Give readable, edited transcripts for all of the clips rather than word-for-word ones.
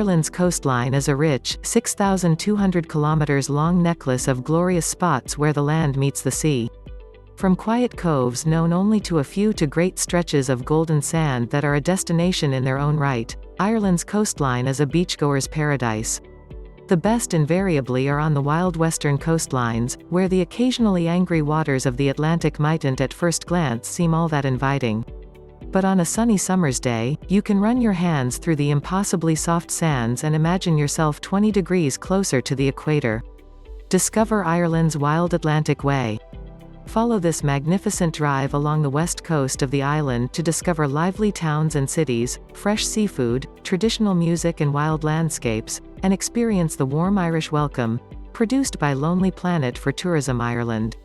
Ireland's coastline is a rich, 6,200 kilometers long necklace of glorious spots where the land meets the sea. From quiet coves known only to a few to great stretches of golden sand that are a destination in their own right, Ireland's coastline is a beachgoer's paradise. The best invariably are on the wild western coastlines, where the occasionally angry waters of the Atlantic mightn't at first glance seem all that inviting. But on a sunny summer's day, you can run your hands through the impossibly soft sands and imagine yourself 20 degrees closer to the equator. Discover Ireland's wild Atlantic Way. Follow this magnificent drive along the west coast of the island to discover lively towns and cities, fresh seafood, traditional music and wild landscapes, and experience the warm Irish welcome, produced by Lonely Planet for Tourism Ireland.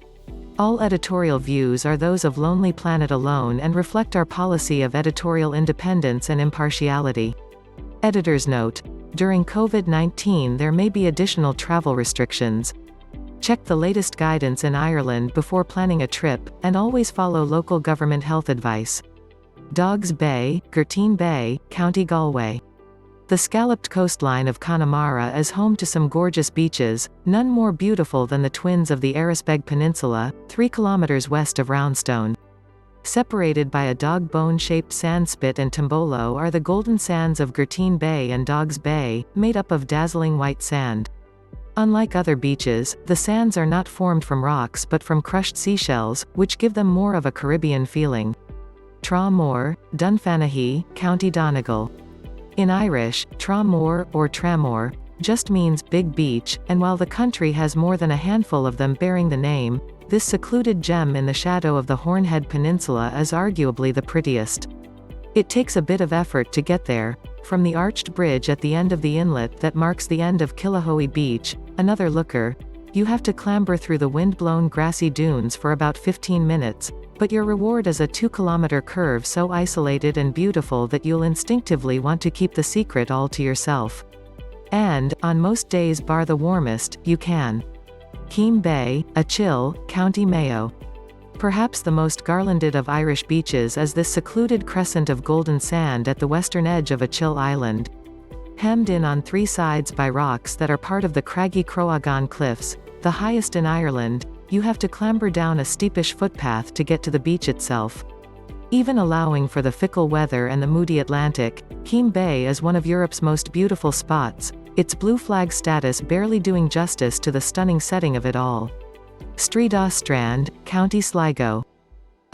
All editorial views are those of Lonely Planet alone and reflect our policy of editorial independence and impartiality. Editor's note: during COVID-19 there may be additional travel restrictions. Check the latest guidance in Ireland before planning a trip, and always follow local government health advice. Dogs Bay, Gurteen Bay, County Galway. The scalloped coastline of Connemara is home to some gorgeous beaches, none more beautiful than the twins of the Erisbeg Peninsula, 3 kilometers west of Roundstone. Separated by a dog bone-shaped sandspit and Timbolo are the golden sands of Gurteen Bay and Dogs Bay, made up of dazzling white sand. Unlike other beaches, the sands are not formed from rocks but from crushed seashells, which give them more of a Caribbean feeling. Tramore, Dunfanaghy, County Donegal. In Irish, Tramore, or Tramore, just means big beach, and while the country has more than a handful of them bearing the name, this secluded gem in the shadow of the Hornhead Peninsula is arguably the prettiest. It takes a bit of effort to get there. From the arched bridge at the end of the inlet that marks the end of Killahoe Beach, another looker, you have to clamber through the wind-blown grassy dunes for about 15 minutes, but your reward is a 2-kilometer curve so isolated and beautiful that you'll instinctively want to keep the secret all to yourself. And, on most days bar the warmest, you can. Keem Bay, Achill, County Mayo. Perhaps the most garlanded of Irish beaches is this secluded crescent of golden sand at the western edge of Achill Island. Hemmed in on 3 sides by rocks that are part of the craggy Croagán Cliffs, the highest in Ireland, you have to clamber down a steepish footpath to get to the beach itself. Even allowing for the fickle weather and the moody Atlantic, Keem Bay is one of Europe's most beautiful spots, its blue flag status barely doing justice to the stunning setting of it all. Strídaw Strand, County Sligo.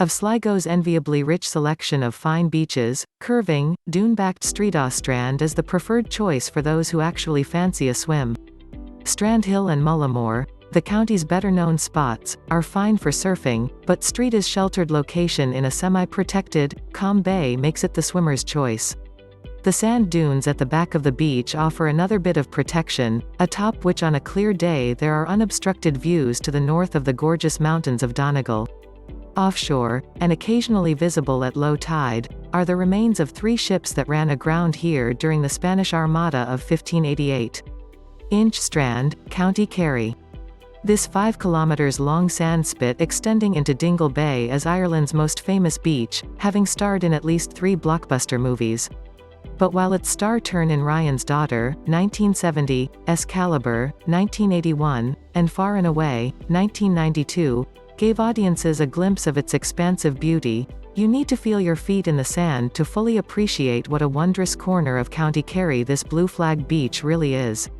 Of Sligo's enviably rich selection of fine beaches, curving, dune-backed Strídaw Strand is the preferred choice for those who actually fancy a swim. Strandhill and Mullimore, the county's better-known spots, are fine for surfing, but Strídaw's sheltered location in a semi-protected, calm bay makes it the swimmer's choice. The sand dunes at the back of the beach offer another bit of protection, atop which on a clear day there are unobstructed views to the north of the gorgeous mountains of Donegal. Offshore, and occasionally visible at low tide, are the remains of 3 ships that ran aground here during the Spanish Armada of 1588. Inch Strand, County Kerry. This 5 kilometers long sandspit extending into Dingle Bay is Ireland's most famous beach, having starred in at least 3 blockbuster movies. But while its star turn in Ryan's Daughter, 1970, Excalibur, 1981, and Far and Away, 1992, gave audiences a glimpse of its expansive beauty, you need to feel your feet in the sand to fully appreciate what a wondrous corner of County Kerry this Blue Flag beach really is.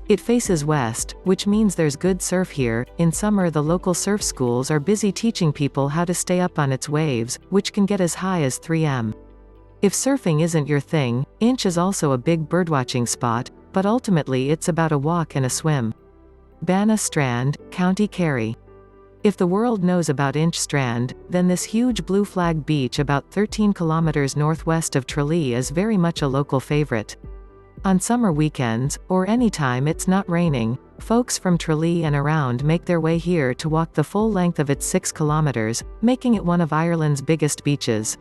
It faces west, which means there's good surf here. In summer the local surf schools are busy teaching people how to stay up on its waves, which can get as high as 3 m. If surfing isn't your thing, Inch is also a big birdwatching spot, but ultimately it's about a walk and a swim. Banna Strand, County Kerry. If the world knows about Inch Strand, then this huge Blue Flag beach about 13 kilometers northwest of Tralee is very much a local favorite. On summer weekends, or anytime it's not raining, folks from Tralee and around make their way here to walk the full length of its 6 kilometers, making it one of Ireland's biggest beaches.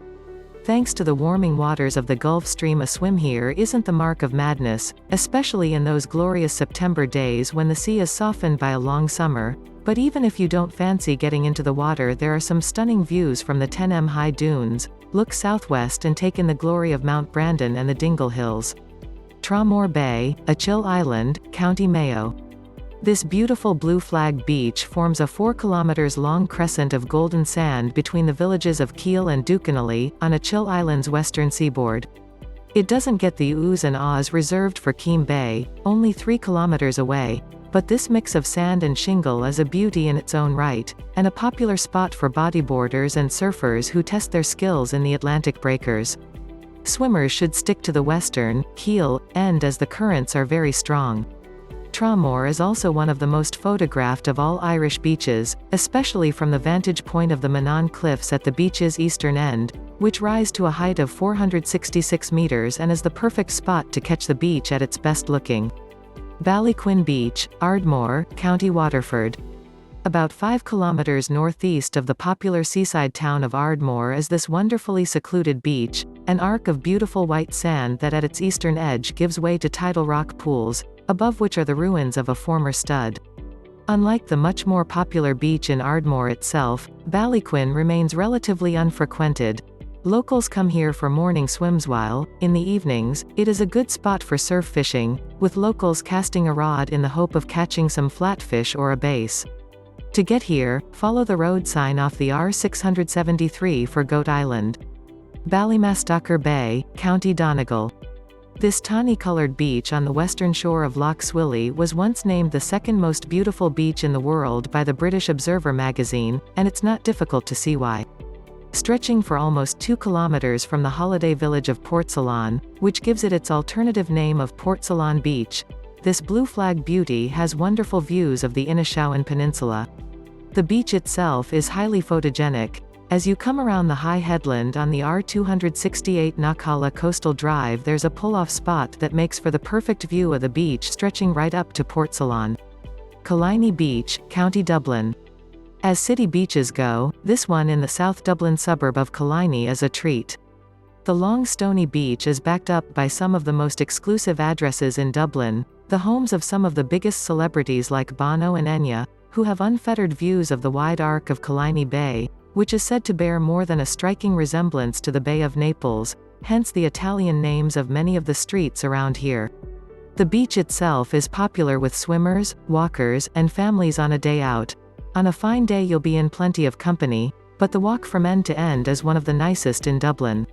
Thanks to the warming waters of the Gulf Stream, a swim here isn't the mark of madness, especially in those glorious September days when the sea is softened by a long summer. But even if you don't fancy getting into the water, there are some stunning views from the 10 m high dunes. Look southwest and take in the glory of Mount Brandon and the Dingle Hills. Tramore Bay, Achill Island, County Mayo. This beautiful Blue Flag beach forms a 4 km long crescent of golden sand between the villages of Kiel and Dukinelli, on Achill Island's western seaboard. It doesn't get the oohs and ahs reserved for Keem Bay, only 3 kilometers away, but this mix of sand and shingle is a beauty in its own right, and a popular spot for bodyboarders and surfers who test their skills in the Atlantic breakers. Swimmers should stick to the western, Kiel, end as the currents are very strong. Tramore is also one of the most photographed of all Irish beaches, especially from the vantage point of the Manon Cliffs at the beach's eastern end, which rise to a height of 466 meters and is the perfect spot to catch the beach at its best looking. Ballyquin Beach, Ardmore, County Waterford. About 5 kilometers northeast of the popular seaside town of Ardmore is this wonderfully secluded beach, an arc of beautiful white sand that at its eastern edge gives way to tidal rock pools, above which are the ruins of a former stud. Unlike the much more popular beach in Ardmore itself, Ballyquin remains relatively unfrequented. Locals come here for morning swims while, in the evenings, it is a good spot for surf fishing, with locals casting a rod in the hope of catching some flatfish or a bass. To get here, follow the road sign off the R673 for Goat Island. Ballymastocker Bay, County Donegal. This tawny-colored beach on the western shore of Lough Swilly was once named the second most beautiful beach in the world by the British Observer magazine, and it's not difficult to see why. Stretching for almost 2 kilometers from the holiday village of Portsalon, which gives it its alternative name of Portsalon Beach, this Blue Flag beauty has wonderful views of the Inishowen Peninsula. The beach itself is highly photogenic. As you come around the high headland on the R268 Knockalla Coastal Drive, there's a pull-off spot that makes for the perfect view of the beach stretching right up to Portsalon. Killiney Beach, County Dublin. As city beaches go, this one in the South Dublin suburb of Killiney is a treat. The long stony beach is backed up by some of the most exclusive addresses in Dublin, the homes of some of the biggest celebrities like Bono and Enya, who have unfettered views of the wide arc of Killiney Bay, which is said to bear more than a striking resemblance to the Bay of Naples, hence the Italian names of many of the streets around here. The beach itself is popular with swimmers, walkers, and families on a day out. On a fine day you'll be in plenty of company, but the walk from end to end is one of the nicest in Dublin.